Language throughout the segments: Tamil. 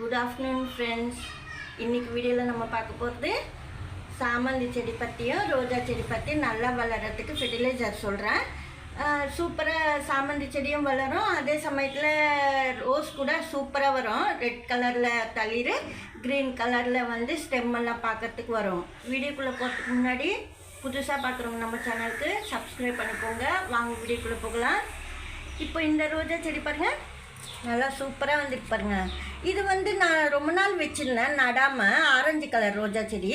Good afternoon friends. இன்றைக்கி வீடியோவில் நம்ம பார்க்க போகிறது சாமந்தி செடி பற்றியும் ரோஜா செடி பற்றி நல்லா வளர்கிறதுக்கு ஃபெர்டிலைசர் சொல்கிறேன். சூப்பராக சாமந்தி செடியும் வளரும், அதே சமயத்தில் ரோஸ் கூட சூப்பராக வரும். ரெட் கலரில் தளிர், க்ரீன் கலரில் வந்து ஸ்டெம்மெல்லாம் பார்க்கறதுக்கு வரும். வீடியோக்குள்ளே போகிறதுக்கு முன்னாடி புதுசாக பார்க்குறவங்க நம்ம சேனலுக்கு சப்ஸ்கிரைப் பண்ணிக்கோங்க. வாங்க வீடியோக்குள்ளே போகலாம். இப்போ இந்த ரோஜா செடி பாருங்கள், நல்லா சூப்பராக வந்துட்டு பாருங்க. இது வந்து நான் ரொம்ப நாள் வச்சுருந்தேன் நடாமல். ஆரஞ்சு கலர் ரோஜா செடி,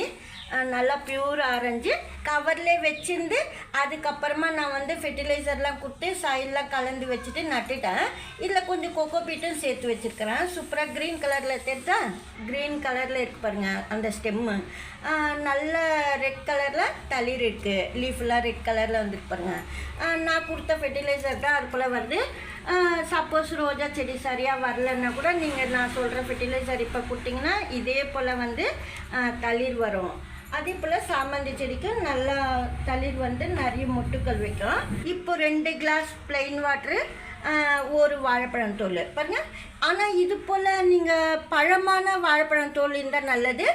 நல்லா பியூர் ஆரஞ்சு கவர்லேயே வச்சுருந்து அதுக்கப்புறமா நான் வந்து ஃபெர்டிலைசர்லாம் கொடுத்து சாயிலெலாம் கலந்து வச்சுட்டு நட்டுட்டேன். இதில் கொஞ்சம் கொக்கோ பீட்டும் சேர்த்து வச்சுருக்கிறேன். சூப்பராக க்ரீன் கலரில் தெரிஞ்சா, க்ரீன் கலரில் இருக்குது பாருங்கள் அந்த ஸ்டெம்மு. நல்ல ரெட் கலரில் தளிர் இருக்குது, லீஃப்லாம் ரெட் கலரில் வந்துட்டு பாருங்கள். நான் கொடுத்த ஃபெர்டிலைசர் தான் அது போல் வருது. சப்போஸ் ரோஜா செடி சரியாக வரலன்னா கூட நீங்கள் நான் சொல்கிற ஃபெர்டிலைசர் இப்போ கொடுத்தீங்கன்னா இதே போல் வந்து தளிர் வரும். அதே போல் சாமந்தி செடிக்கு நல்லா தளிர் வந்து நிறைய மொட்டுக்கள் வைக்கும். இப்போ 2 கிளாஸ் பிளெயின் வாட்ரு, ஒரு வாழைப்பழம் தோல் பாருங்கள். ஆனால் இது போல் நீங்கள் பழமான வாழைப்பழம் தோல் இருந்தால் நல்லது.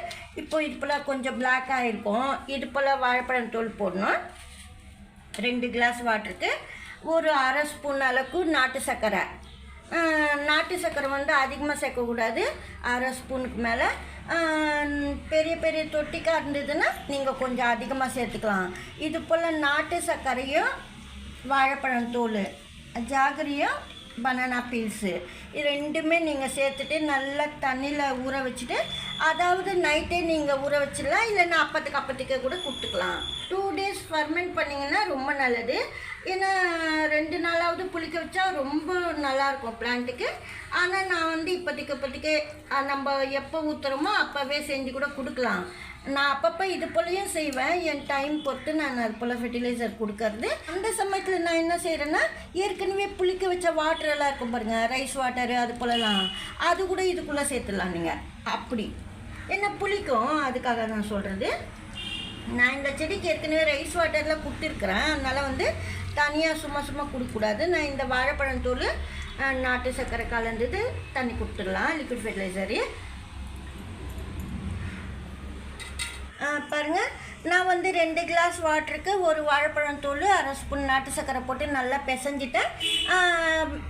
இப்போ இது போல் கொஞ்சம் பிளாக்காக இருக்கும், இது போல் வாழைப்பழம் தோல் போடணும். 2 கிளாஸ் வாட்டருக்கு ஒரு அரை ஸ்பூன் அளவுக்கு நாட்டு சர்க்கரை. நாட்டு சர்க்கரை வந்து அதிகமாக சேர்க்கக்கூடாது, அரை ஸ்பூனுக்கு மேலே. பெரிய பெரிய தொட்டிக்காக இருந்ததுன்னா நீங்கள் கொஞ்சம் அதிகமாக சேர்த்துக்கலாம். இது போல் நாட்டு சர்க்கரையும் வாழைப்பழம் தோல், ஜாகரியும் பனானா பீல்ஸு, இது ரெண்டுமே நீங்கள் சேர்த்துட்டு நல்லா தண்ணியில் ஊற வச்சுட்டு, அதாவது நைட்டே நீங்கள் ஊற வச்சிடலாம், இல்லைன்னா அப்பத்துக்கு கூட கொடுத்துக்கலாம். 2 டேஸ் ஃபர்மெண்ட் பண்ணிங்கன்னா ரொம்ப நல்லது. ஏன்னா 2 நாளாவது புளிக்க வச்சா ரொம்ப நல்லாயிருக்கும் பிளான்ட்டுக்கு. ஆனால் நான் வந்து இப்போதைக்கு நம்ம எப்போ ஊற்றுறோமோ அப்போவே செஞ்சு கூட கொடுக்கலாம். நான் அப்பப்போ இது போலையும் செய்வேன், என் டைம் பொறுத்து நான் அது போல் ஃபெர்டிலைசர் கொடுக்கறது. அந்த சமயத்தில் நான் என்ன செய்கிறேன்னா, ஏற்கனவே புளிக்க வச்ச வாட்டரெல்லாம் இருக்கும் பாருங்கள், ரைஸ் வாட்டரு அது போலலாம், அது கூட இதுக்குள்ளே சேர்த்துடலாம் நீங்கள். அப்படி என்ன புளிக்கும், அதுக்காக நான் சொல்கிறது. நான் இந்த செடிக்கு ஏற்கனவே ரைஸ் வாட்டரில் கொடுத்துருக்குறேன், அதனால் வந்து தனியாக சும்மா கொடுக்கக்கூடாது. நான் இந்த வாழைப்பழம் தூள், நாட்டு சர்க்கரை கலந்தது தண்ணி கொடுத்துடலாம், லிக்விட் ஃபெர்டிலைசரு. பாருங்கள், நான் வந்து 2 கிளாஸ் வாட்டருக்கு ஒரு வாழைப்பழம் தூள், அரை ஸ்பூன் நாட்டு சர்க்கரை போட்டு நல்லா பிசைஞ்சிட்டேன்.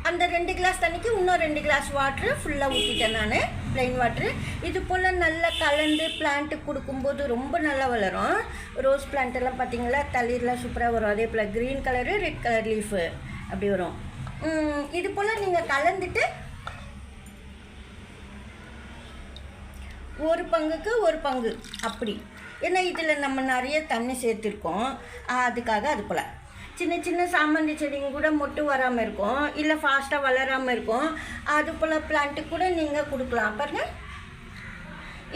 அந்த 2 கிளாஸ் தண்ணிக்கு இன்னும் 2 கிளாஸ் வாட்ரு ஃபுல்லாக ஊற்றிட்டேன் நான், ப்ளைன் வாட்ரு. இது போல் நல்லா கலந்து பிளான்ட்டுக்கு கொடுக்கும்போது ரொம்ப நல்லா வளரும். ரோஸ் பிளான்ட்டெல்லாம் பார்த்திங்களா, தளிர்லாம் சூப்பராக வரும். அதே போல் green colour, red colour leaf அப்படி வரும். இது போல் நீங்கள் கலந்துட்டு ஒரு பங்குக்கு ஒரு பங்கு அப்படி. ஏன்னா இதில் நம்ம நிறைய தண்ணி சேர்த்துருக்கோம், அதுக்காக. அது போல் சின்ன சாமந்தி செடிங்க கூட மொட்டு வராமல் இருக்கும், இல்லை ஃபாஸ்ட்டாக வளராமல் இருக்கும். அது போல் பிளான்ட்டுக்கு கூட நீங்கள் கொடுக்கலாம் பாருங்கள்.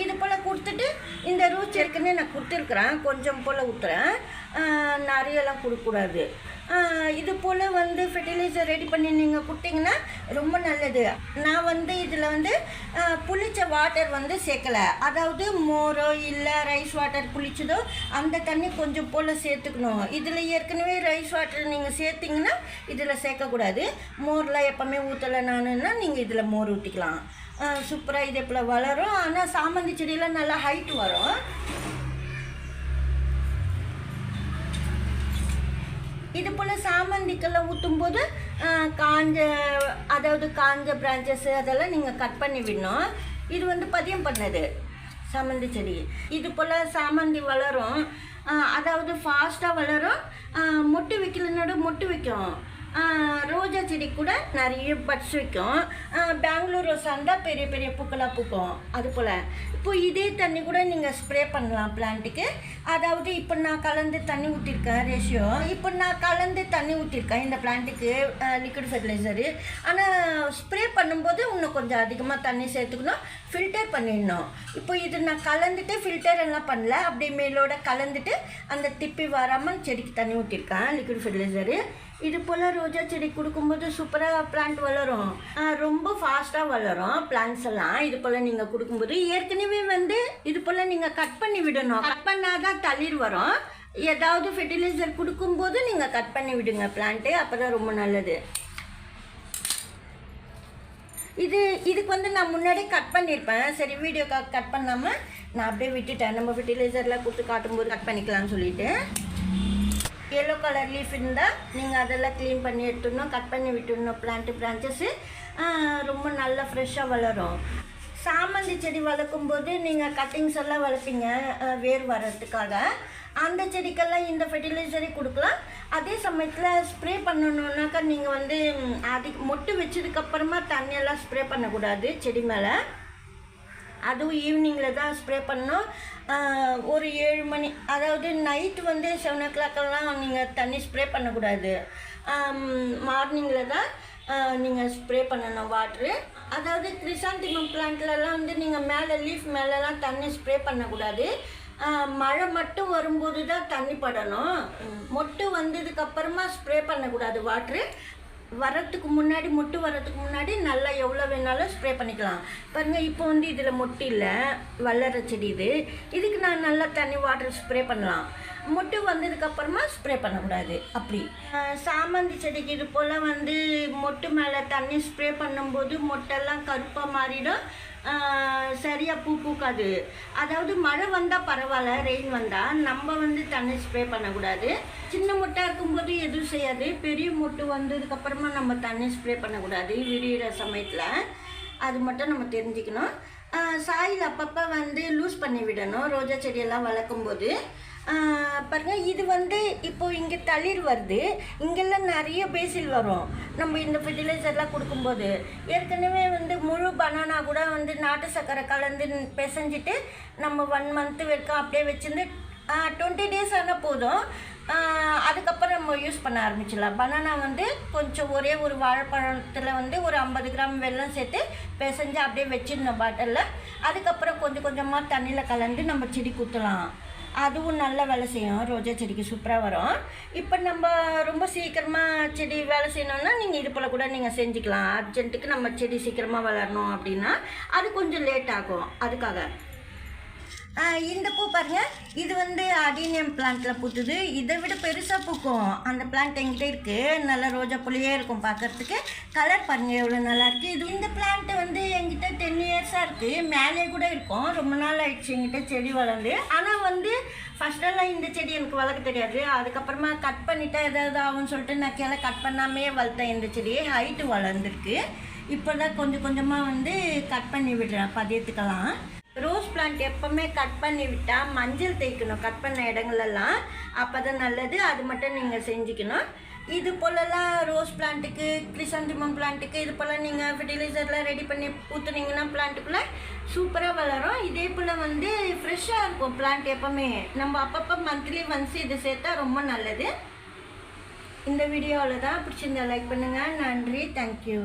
இது போல் கொடுத்துட்டு இந்த ரூட்ஸ் ஏற்கனவே நான் கொடுத்துருக்குறேன், கொஞ்சம் போல் ஊற்றுறேன், நிறையெல்லாம் கொடுக்கக்கூடாது. இது போல் வந்து ஃபெர்டிலைசர் ரெடி பண்ணி நீங்கள் கொடுத்தீங்கன்னா ரொம்ப நல்லது. நான் வந்து இதில் வந்து புளிச்ச வாட்டர் வந்து சேர்க்கலை, அதாவது மோரோ இல்லை ரைஸ் வாட்டர் புளிச்சதோ அந்த தண்ணி கொஞ்சம் போல் சேர்த்துக்கணும். இதில் ஏற்கனவே ரைஸ் வாட்டர் நீங்கள் சேர்த்திங்கன்னா இதில் சேர்க்கக்கூடாது. மோரில் எப்போவுமே ஊற்றலை நானுன்னா நீங்கள் இதில் மோர் ஊற்றிக்கலாம். சூப்பராக இதே போல் வளரும். ஆனால் சாமந்தி செடியில் நல்லா ஹைட் வரும். இது போல் சாமந்திக்கெல்லாம் ஊற்றும்போது காஞ்ச பிரான்ச்சஸ் அதெல்லாம் நீங்கள் கட் பண்ணி விடணும். இது வந்து பதியம் பண்ணது சாமந்தி செடி. இது போல் சாமந்தி வளரும், அதாவது ஃபாஸ்ட்டாக வளரும். மொட்டு வைக்கலனோட மொட்டு வைக்கும். ரோஜா செடி கூட நிறைய பட்ஸ் வைக்கும். பெங்களூர் ரோஸாக இருந்தால் பெரிய பெரிய பூக்களாக பூக்கும். அது போல் இப்போ இதே தண்ணி கூட நீங்கள் ஸ்ப்ரே பண்ணலாம் பிளான்ட்டுக்கு. அதாவது இப்போ நான் கலந்து தண்ணி ஊற்றிருக்கேன், ரேஷியோ இப்போ நான் கலந்து தண்ணி ஊற்றிருக்கேன் இந்த பிளான்ட்டுக்கு லிக்விட் ஃபெர்டிலைசரு. ஆனால் ஸ்ப்ரே பண்ணும்போது இன்னும் கொஞ்சம் அதிகமாக தண்ணி சேர்த்துக்கணும், ஃபில்டர் பண்ணிடணும். இப்போ இது நான் கலந்துட்டு ஃபில்டர் எல்லாம் பண்ணல, அப்படியே மேலோட கலந்துட்டு அந்த திப்பி வராமல் செடிக்கு தண்ணி ஊற்றிருக்கேன் லிக்விட் ஃபெர்டிலைசரு. இது போல் ரோஜா செடி கொடுக்கும்போது சூப்பராக பிளான்ட் வளரும், ரொம்ப ஃபாஸ்ட்டாக வளரும் பிளான்ட்ஸ் எல்லாம். இது போல் நீங்கள் கொடுக்கும்போது ஏற்கனவே வந்து இது போல் நீங்கள் கட் பண்ணி விடணும். கட் பண்ணால் தான் தளிர் வரும். ஏதாவது ஃபெர்டிலைசர் கொடுக்கும்போது நீங்கள் கட் பண்ணி விடுங்க பிளான்ட்டு, அப்போ தான் ரொம்ப நல்லது. இதுக்கு வந்து நான் முன்னாடியே கட் பண்ணியிருப்பேன். சரி வீடியோக்காக கட் பண்ணாமல் நான் அப்படியே விட்டுட்டேன். நம்ம ஃபெர்டிலைசர்லாம் கொடுத்து காட்டும்போது கட் பண்ணிக்கலாம்னு சொல்லிட்டு. எல்லோ கலர் லீஃப் இருந்தால் நீங்கள் அதெல்லாம் க்ளீன் பண்ணி எடுத்துடணும், கட் பண்ணி விட்டுடணும். பிளான்ட்டு பிரான்ச்சஸ்ஸு ரொம்ப நல்லா ஃப்ரெஷ்ஷாக வளரும். சாமந்தி செடி வளர்க்கும்போது நீங்கள் கட்டிங்ஸ் எல்லாம் வளர்ப்பீங்க வேர் வர்றதுக்காக. அந்த செடிக்கெல்லாம் இந்த ஃபெர்டிலைசரே கொடுக்கலாம். அதே சமயத்தில் ஸ்ப்ரே பண்ணணுன்னாக்கா நீங்கள் வந்து மொட்டு வச்சதுக்கப்புறமா தண்ணியெல்லாம் ஸ்ப்ரே பண்ணக்கூடாது செடி மேலே. அதுவும் ஈவினிங்கில் தான் ஸ்ப்ரே பண்ணணும். ஒரு 7 மணி, அதாவது நைட்டு வந்து 7 o'clockலாம் நீங்கள் தண்ணி ஸ்ப்ரே பண்ணக்கூடாது. மார்னிங்கில் தான் நீங்கள் ஸ்ப்ரே பண்ணணும் வாட்ரு. அதாவது கிரிசாந்திமம் பிளான்ட்லலாம் வந்து நீங்கள் மேலே லீஃப் மேலெலாம் தண்ணி ஸ்ப்ரே பண்ணக்கூடாது. மழை மட்டும் வரும்போது தான் தண்ணி படணும். மொட்டு வந்ததுக்கப்புறமா ஸ்ப்ரே பண்ணக்கூடாது வாட்ரு. மொட்டு வரத்துக்கு முன்னாடி நல்லா எவ்வளோ வேணாலும் ஸ்ப்ரே பண்ணிக்கலாம். பாருங்கள், இப்போ வந்து இதில் மொட்டு இல்லை, வளர செடி இதுக்கு நான் நல்லா தண்ணி வாட்டர் ஸ்ப்ரே பண்ணலாம். மொட்டு வந்ததுக்கப்புறமா ஸ்ப்ரே பண்ணக்கூடாது. அப்படி சாமந்தி செடிக்கு இது போல் வந்து மொட்டு மேலே தண்ணி ஸ்ப்ரே பண்ணும்போது மொட்டெல்லாம் கருப்பாக மாறிடும், சரியாக பூ பூக்காது. அதாவது மழை வந்தால் பரவாயில்ல, ரெயின் வந்தால் நம்ம வந்து தண்ணி ஸ்ப்ரே பண்ணக்கூடாது. சின்ன மொட்டாக இருக்கும்போது எதுவும் செய்யாது. பெரிய மொட்டு வந்ததுக்கப்புறமா நம்ம தண்ணி ஸ்ப்ரே பண்ணக்கூடாது விரிகிற சமயத்தில். அது மட்டும் நம்ம தெரிஞ்சுக்கணும். சாயில் அப்பப்போ வந்து லூஸ் பண்ணி விடணும் ரோஜா செடியெல்லாம் வளர்க்கும்போது. பாருங்கள், இது வந்து இப்போது இங்கே தளிர் வருது, இங்கெல்லாம் நிறைய பேசில் வரும் நம்ம இந்த ஃபெர்டிலைசர்லாம் கொடுக்கும்போது. ஏற்கனவே வந்து முழு பனானா கூட வந்து நாட்டு சர்க்கரை கலந்து பிசைஞ்சிட்டு நம்ம 1 month வரைக்கும் அப்படியே வச்சுருந்து 20 days ஆனால் போதும். அதுக்கப்புறம் நம்ம யூஸ் பண்ண ஆரம்பிச்சிடலாம். பனானா வந்து கொஞ்சம் ஒரே ஒரு வாழைப்பழத்தில் வந்து ஒரு 50 கிராம் வெல்லம் சேர்த்து பிசைஞ்சு அப்படியே வச்சிடணும் பாட்டிலில். அதுக்கப்புறம் கொஞ்சம் கொஞ்சமாக தண்ணியில் கலந்து நம்ம செடி குத்தலாம். அதுவும் நல்ல வேலை செய்யும், ரோஜா செடிக்கு சூப்பராக வரும். இப்போ நம்ம ரொம்ப சீக்கிரமாக செடி வேலை செய்யணுன்னா நீங்கள் இது போல் கூட நீங்கள் செஞ்சுக்கலாம். அர்ஜென்ட்டுக்கு நம்ம செடி சீக்கிரமாக வளரணும் அப்படின்னா அது கொஞ்சம் லேட் ஆகும். அதுக்காக இந்த பூ பாருங்கள், இது வந்து அடீனியம் பிளான்ட்டில் பூத்துது. இதை விட பெருசாக பூக்கும். அந்த பிளான்ட் எங்கிட்ட இருக்குது, நல்லா ரோஜா புள்ளியே இருக்கும் பார்க்குறதுக்கு. கலர் பாருங்கள் எவ்வளோ நல்லாயிருக்கு. இந்த பிளான்ட்டு வந்து எங்கிட்ட 10 yearsஸாக இருக்குது. மேலே கூட இருக்கும். ரொம்ப நாள் ஆகிடுச்சு எங்கிட்ட செடி வளர்ந்து. ஆனால் வந்து ஃபஸ்ட்டெல்லாம் இந்த செடி எனக்கு வளர்க்க தெரியாது. அதுக்கப்புறமா கட் பண்ணிவிட்டா எதாவது ஆகும்னு சொல்லிட்டு நான் கீழே கட் பண்ணாமே வளர்த்தேன். இந்த செடியை ஹைட்டு வளர்ந்துருக்கு. இப்போ தான் கொஞ்சம் கொஞ்சமாக வந்து கட் பண்ணி விடுறேன் பதியத்துக்கெல்லாம். ரோஸ் பிளான்ட் எப்போவுமே கட் பண்ணி விட்டால் மஞ்சள் தேய்க்கணும் கட் பண்ண இடங்களெல்லாம். அப்போ தான் நல்லது. அது மட்டும் நீங்கள் செஞ்சுக்கணும். இது போலலாம் ரோஸ் பிளான்ட்டுக்கு, கிரிசாந்திமம் பிளான்ட்டுக்கு இது போல் நீங்கள் ஃபெர்டிலைசர்லாம் ரெடி பண்ணி ஊற்றுனீங்கன்னா பிளான்ட்டுக்குள்ளே சூப்பராக வளரும். இதே போல் வந்து ஃப்ரெஷ்ஷாக இருக்கும் பிளான்ட் எப்போவுமே. நம்ம அப்பப்போ மந்த்லி ஒன்ஸ் இது சேர்த்தா ரொம்ப நல்லது. இந்த வீடியோவில் தான் பிடிச்சிருந்தா லைக் பண்ணுங்கள். நன்றி, தேங்க்யூ.